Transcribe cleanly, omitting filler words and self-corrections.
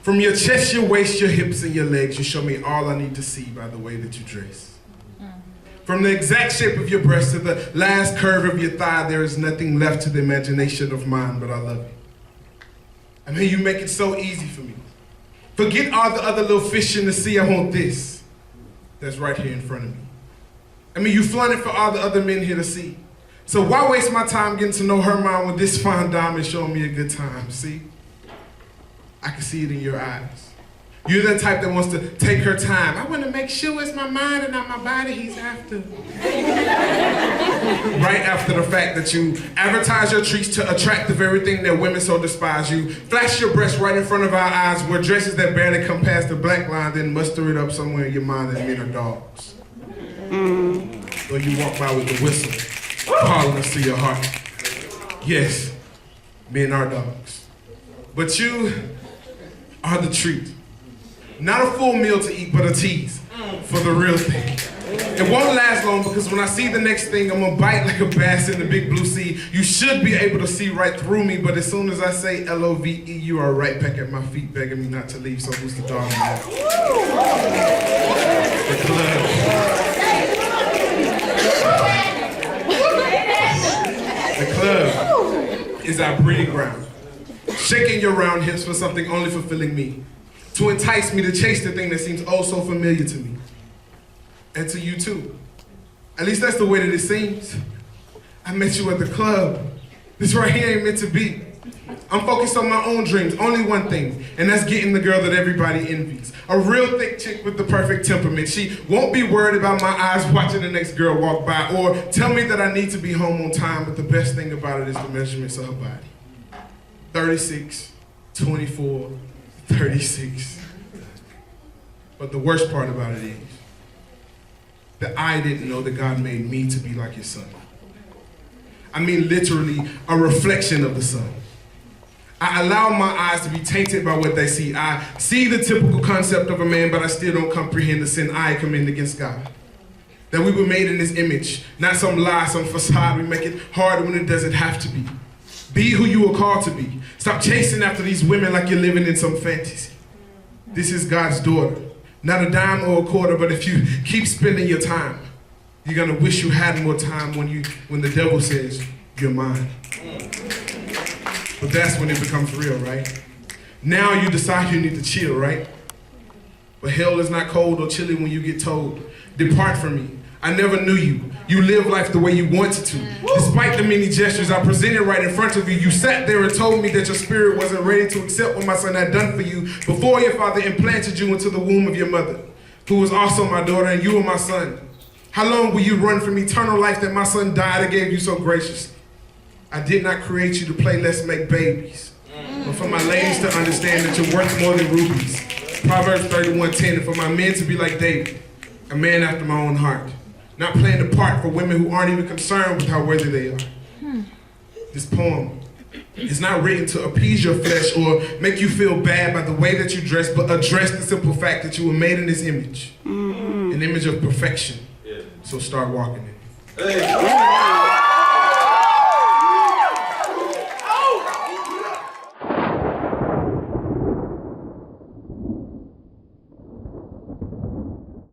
From your chest, your waist, your hips, and your legs, you show me all I need to see by the way that you dress. From the exact shape of your breast to the last curve of your thigh, there is nothing left to the imagination of mine, but I love you. I mean, you make it so easy for me. Forget all the other little fish in the sea, I want this. That's right here in front of me. I mean, you flaunt it for all the other men here to see. So why waste my time getting to know her mind with this fine diamond showing me a good time, see? I can see it in your eyes. You're the type that wants to take her time. I want to make sure it's my mind and not my body he's after. Right after the fact that you advertise your treats to attract the very thing that women so despise. You flash your breast right in front of our eyes, wear dresses that barely come past the black line, then muster it up somewhere in your mind that men are dogs. Or you walk by with the whistle, calling us to your heart. Yes, men are dogs. But you are the treat. Not a full meal to eat, but a tease for the real thing. It won't last long because when I see the next thing, I'm gonna bite like a bass in the big blue sea. You should be able to see right through me, but as soon as I say L-O-V-E, you are right back at my feet begging me not to leave, so who's the dog now? The club. The club is our breeding ground. Shaking your round hips for something only fulfilling me. To entice me to chase the thing that seems oh so familiar to me. And to you too. At least that's the way that it seems. I met you at the club. This right here ain't meant to be. I'm focused on my own dreams, only one thing, and that's getting the girl that everybody envies. A real thick chick with the perfect temperament. She won't be worried about my eyes watching the next girl walk by or tell me that I need to be home on time, but the best thing about it is the measurements of her body. 36, 24, 36. But the worst part about it is that I didn't know that God made me to be like his son. I mean literally a reflection of the sun. I allow my eyes to be tainted by what they see. I see the typical concept of a man, but I still don't comprehend the sin I commit against God. That we were made in his image, not some lie, some facade. We make it hard when it doesn't have to be. Be who you were called to be. Stop chasing after these women like you're living in some fantasy. This is God's daughter. Not a dime or a quarter, but if you keep spending your time, you're gonna wish you had more time when the devil says, you're mine. But that's when it becomes real, right? Now you decide you need to chill, right? But hell is not cold or chilly when you get told, depart from me. I never knew you. You live life the way you wanted to. Despite the many gestures I presented right in front of you, you sat there and told me that your spirit wasn't ready to accept what my son had done for you before your father implanted you into the womb of your mother, who was also my daughter and you were my son. How long will you run from eternal life that my son died and gave you so graciously? I did not create you to play let's make babies, but for my ladies to understand that you're worth more than rubies. Proverbs 31:10, and for my men to be like David, a man after my own heart. Not playing the part for women who aren't even concerned with how worthy they are. This poem is not written to appease your flesh or make you feel bad by the way that you dress, but address the simple fact that you were made in this image. An image of perfection. So start walking in it.